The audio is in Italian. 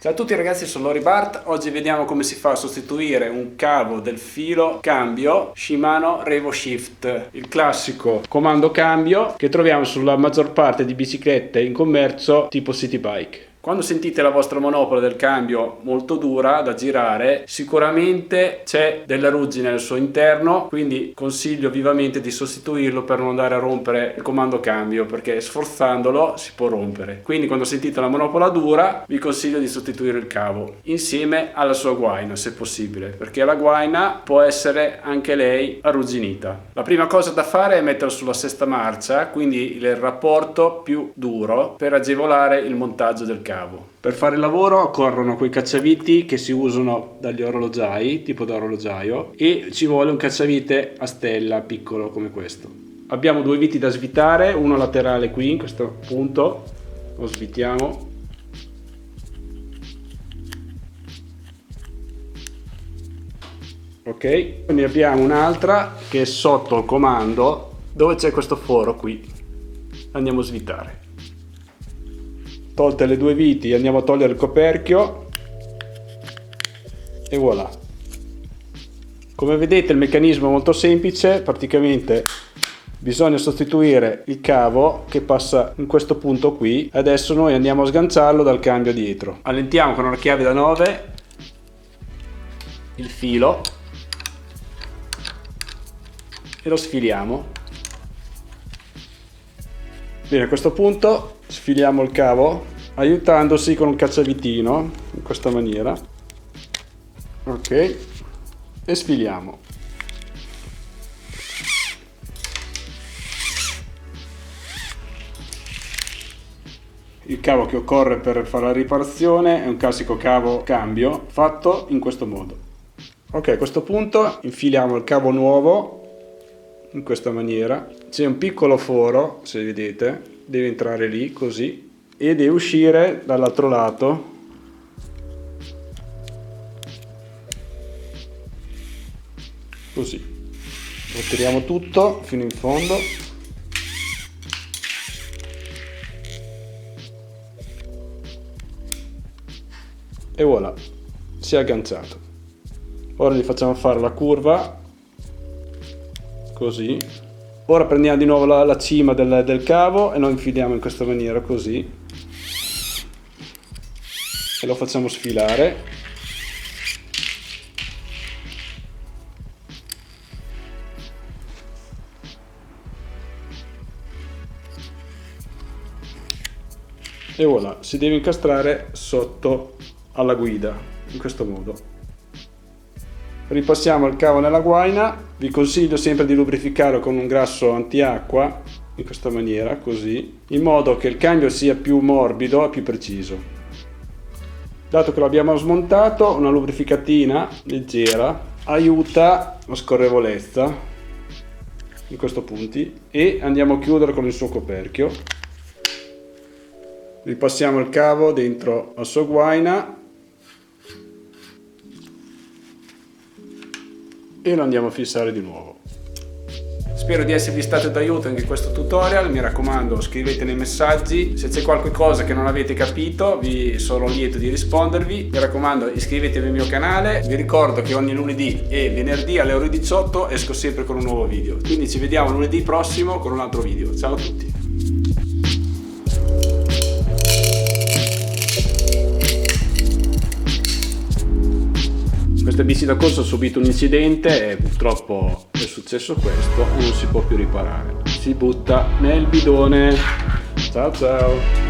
Ciao a tutti ragazzi, sono Lori Bart. Oggi vediamo come si fa a sostituire un cavo del filo cambio Shimano Revo Shift, il classico comando cambio che troviamo sulla maggior parte di biciclette in commercio tipo city bike. Quando sentite la vostra monopola del cambio molto dura da girare, sicuramente c'è della ruggine al suo interno, quindi consiglio vivamente di sostituirlo per non andare a rompere il comando cambio, perché sforzandolo si può rompere. Quindi quando sentite la monopola dura vi consiglio di sostituire il cavo insieme alla sua guaina, se possibile, perché la guaina può essere anche lei arrugginita. La prima cosa da fare è metterla sulla sesta marcia, quindi il rapporto più duro, per agevolare il montaggio del cavo. Per fare il lavoro occorrono quei cacciaviti che si usano dagli orologiai, tipo da orologiaio, e ci vuole un cacciavite a stella piccolo come questo. Abbiamo due viti da svitare, uno laterale qui in questo punto, lo svitiamo. Ok, ne abbiamo un'altra che è sotto il comando dove c'è questo foro qui, andiamo a svitare. Tolte le due viti andiamo a togliere il coperchio e voilà. Come vedete il meccanismo è molto semplice, praticamente bisogna sostituire il cavo che passa in questo punto qui. Adesso noi andiamo a sganciarlo dal cambio dietro. Allentiamo con una chiave da 9 il filo e lo sfiliamo. Bene, a questo punto sfiliamo il cavo aiutandosi con un cacciavitino in questa maniera, ok, e sfiliamo. Il cavo che occorre per fare la riparazione è un classico cavo cambio fatto in questo modo. Ok, a questo punto infiliamo il cavo nuovo in questa maniera. C'è un piccolo foro, se vedete, deve entrare lì così e deve uscire dall'altro lato così. Lo tiriamo tutto fino in fondo e voilà, si è agganciato. Ora gli facciamo fare la curva così. Ora prendiamo di nuovo la cima del cavo e lo infiliamo in questa maniera così e lo facciamo sfilare. E voilà, si deve incastrare sotto alla guida in questo modo. Ripassiamo il cavo nella guaina. Vi consiglio sempre di lubrificare con un grasso antiacqua in questa maniera, così, in modo che il cambio sia più morbido e più preciso. Dato che l'abbiamo smontato, una lubrificatina leggera aiuta la scorrevolezza in questi punti e andiamo a chiudere con il suo coperchio. Ripassiamo il cavo dentro la sua guaina e lo andiamo a fissare di nuovo. Spero di esservi stato d'aiuto anche in questo tutorial. Mi raccomando, scrivete nei messaggi se c'è qualche cosa che non avete capito, vi sarò lieto di rispondervi. Mi raccomando, iscrivetevi al mio canale. Vi ricordo che ogni lunedì e venerdì alle ore 18 esco sempre con un nuovo video, quindi ci vediamo lunedì prossimo con un altro video. Ciao a tutti. Questa bici da corsa ha subito un incidente e purtroppo è successo questo e non si può più riparare. Si butta nel bidone. Ciao ciao.